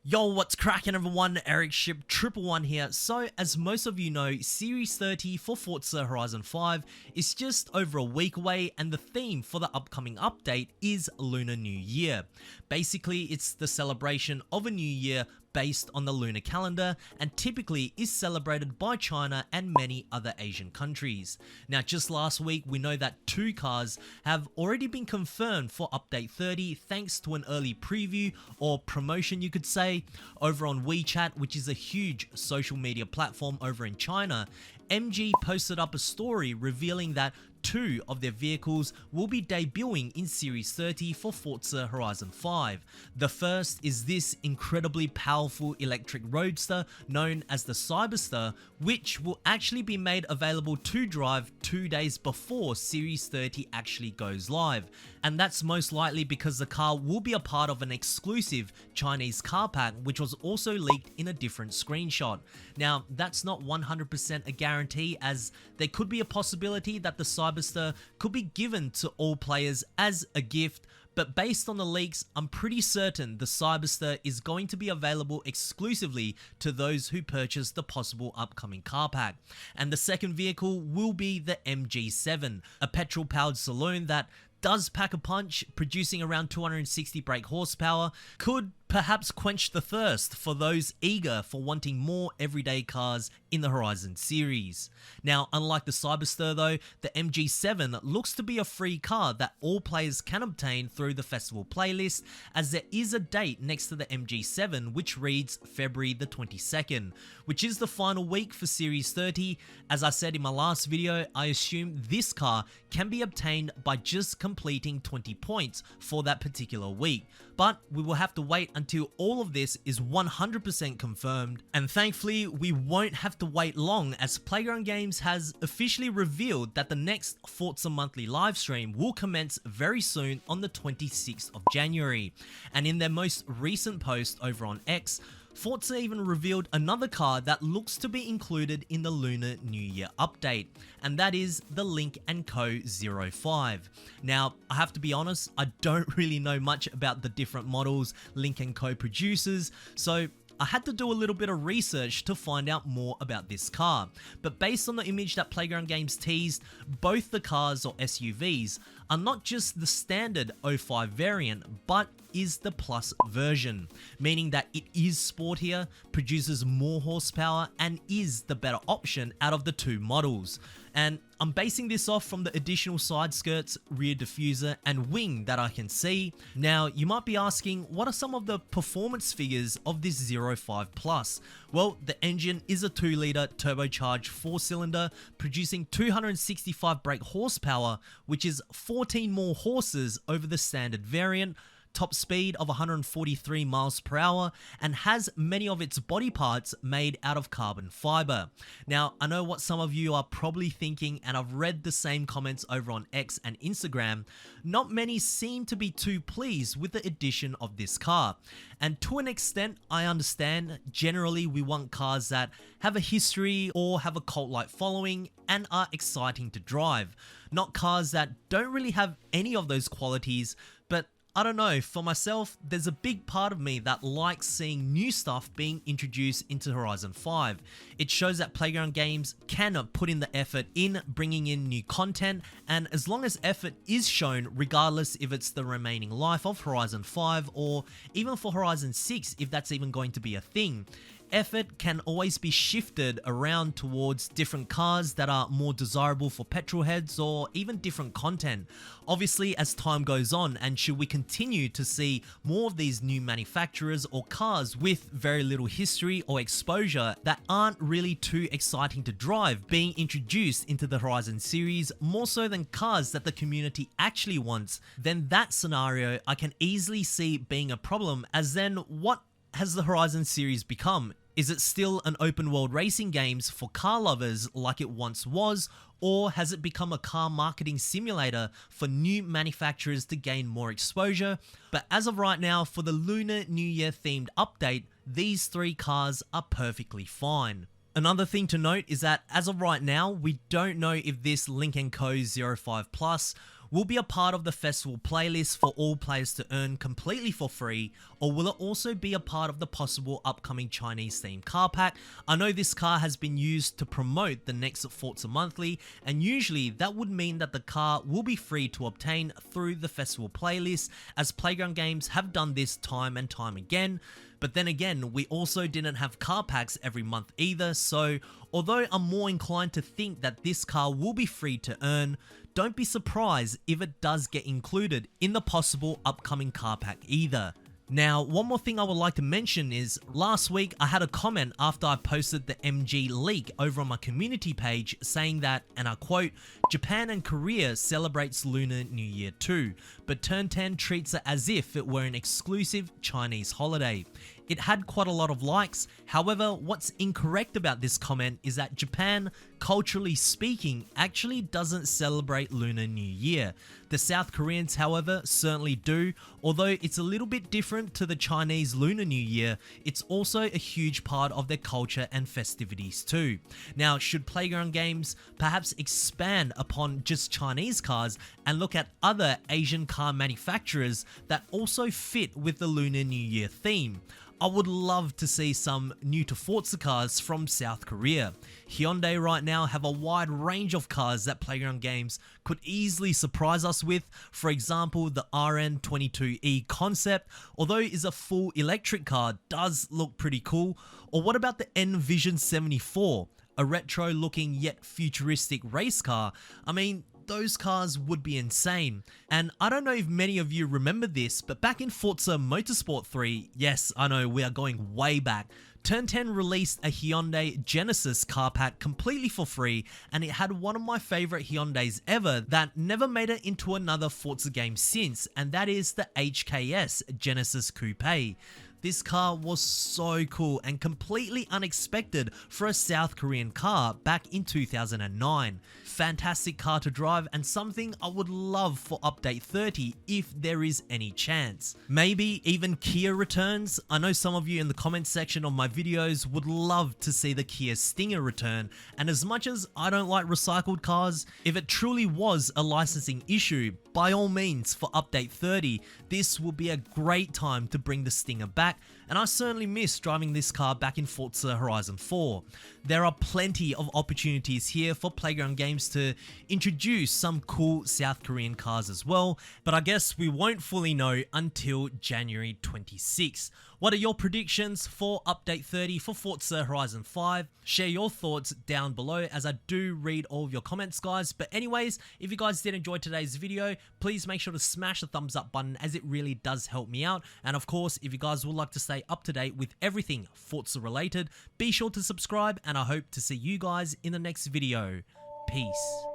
Yo, what's cracking everyone? Ericship 111 here. So, as most of you know, Series 30 for Forza Horizon 5 is just over a week away, and the theme for the upcoming update is Lunar New Year. Basically, it's the celebration of a new year based on the lunar calendar and typically is celebrated by China and many other Asian countries. Now, just last week, we know that 2 cars have already been confirmed for Update 30 thanks to an early preview or promotion, you could say, over on WeChat, which is a huge social media platform over in China. MG posted up a story revealing that 2 of their vehicles will be debuting in Series 30 for Forza Horizon 5. The first is this incredibly powerful electric roadster known as the Cyberster, which will actually be made available to drive 2 days before Series 30 actually goes live. And that's most likely because the car will be a part of an exclusive Chinese car pack, which was also leaked in a different screenshot. Now, that's not 100% a guarantee, as there could be a possibility that the Cyberster could be given to all players as a gift, but based on the leaks, I'm pretty certain the Cyberster is going to be available exclusively to those who purchase the possible upcoming car pack. And the second vehicle will be the MG7, a petrol-powered saloon that does pack a punch, producing around 260 brake horsepower, could perhaps quench the thirst for those eager for wanting more everyday cars in the Horizon series. Now, unlike the Cyberster though, the MG7 looks to be a free car that all players can obtain through the festival playlist, as there is a date next to the MG7 which reads February the 22nd, which is the final week for Series 30. As I said in my last video, I assume this car can be obtained by just completing 20 points for that particular week, but we will have to wait until all of this is 100% confirmed, and thankfully we won't have to wait long, as Playground Games has officially revealed that the next Forza monthly livestream will commence very soon on the 26th of January. And in their most recent post over on X, Forza even revealed another car that looks to be included in the Lunar New Year update, and that is the Link & Co. 05. Now, I have to be honest, I don't really know much about the different models Link & Co. produces, so I had to do a little bit of research to find out more about this car. But based on the image that Playground Games teased, both the cars, or SUVs, are not just the standard 05 variant, but is the Plus version, meaning that it is sportier, produces more horsepower, and is the better option out of the 2 models. And I'm basing this off from the additional side skirts, rear diffuser, and wing that I can see. Now, you might be asking, what are some of the performance figures of this 05 Plus? Well, the engine is a 2-litre turbocharged 4-cylinder, producing 265 brake horsepower, which is 14 more horses over the standard variant, top speed of 143 miles per hour, and has many of its body parts made out of carbon fiber. Now, I know what some of you are probably thinking, and I've read the same comments over on X and Instagram. Not many seem to be too pleased with the addition of this car. And to an extent, I understand. Generally, we want cars that have a history or have a cult-like following and are exciting to drive. Not cars that don't really have any of those qualities, but I don't know, for myself, there's a big part of me that likes seeing new stuff being introduced into Horizon 5. It shows that Playground Games can put in the effort in bringing in new content, and as long as effort is shown, regardless if it's the remaining life of Horizon 5 or even for Horizon 6, if that's even going to be a thing, effort can always be shifted around towards different cars that are more desirable for petrol heads, or even different content. Obviously, as time goes on, and should we continue to see more of these new manufacturers or cars with very little history or exposure that aren't really too exciting to drive being introduced into the Horizon series, more so than cars that the community actually wants, then that scenario I can easily see being a problem, as then what has the Horizon series become? Is it still an open world racing games for car lovers like it once was, or has it become a car marketing simulator for new manufacturers to gain more exposure? But as of right now, for the Lunar New Year themed update, these 3 cars are perfectly fine. Another thing to note is that as of right now, we don't know if this Link & Co. 05 Plus will be a part of the festival playlist for all players to earn completely for free, or will it also be a part of the possible upcoming Chinese themed car pack? I know this car has been used to promote the next Forza Monthly, and usually that would mean that the car will be free to obtain through the festival playlist, as Playground Games have done this time and time again. But then again, we also didn't have car packs every month either, so although I'm more inclined to think that this car will be free to earn, don't be surprised if it does get included in the possible upcoming car pack either. Now, one more thing I would like to mention is, last week I had a comment after I posted the MG leak over on my community page saying that, and I quote, "Japan and Korea celebrates Lunar New Year too, but Turn 10 treats it as if it were an exclusive Chinese holiday." It had quite a lot of likes. However, what's incorrect about this comment is that Japan, culturally speaking, actually doesn't celebrate Lunar New Year. The South Koreans, however, certainly do. Although it's a little bit different to the Chinese Lunar New Year, it's also a huge part of their culture and festivities too. Now, should Playground Games perhaps expand upon just Chinese cars and look at other Asian car manufacturers that also fit with the Lunar New Year theme? I would love to see some new to Forza cars from South Korea. Hyundai right now have a wide range of cars that Playground Games could easily surprise us with. For example, the RN22E concept, although it is a full electric car, does look pretty cool. Or what about the Envision 74? A retro looking yet futuristic race car. I mean, those cars would be insane. And I don't know if many of you remember this, but back in Forza Motorsport 3, yes, I know we are going way back, Turn 10 released a Hyundai Genesis car pack completely for free, and it had one of my favorite Hyundais ever that never made it into another Forza game since, and that is the HKS Genesis Coupe. This car was so cool and completely unexpected for a South Korean car back in 2009. Fantastic car to drive and something I would love for update 30 if there is any chance. Maybe even Kia returns. I know some of you in the comment section of my videos would love to see the Kia Stinger return, and as much as I don't like recycled cars, if it truly was a licensing issue, by all means for update 30, this will be a great time to bring the Stinger back, and I certainly miss driving this car back in Forza Horizon 4. There are plenty of opportunities here for Playground Games to introduce some cool South Korean cars as well, but I guess we won't fully know until January 26th. What are your predictions for update 30 for Forza Horizon 5? Share your thoughts down below as I do read all of your comments, guys. But anyways, if you guys did enjoy today's video, please make sure to smash the thumbs up button as it really does help me out. And of course, if you guys would like to stay up to date with everything Forza related, be sure to subscribe, and I hope to see you guys in the next video. Peace.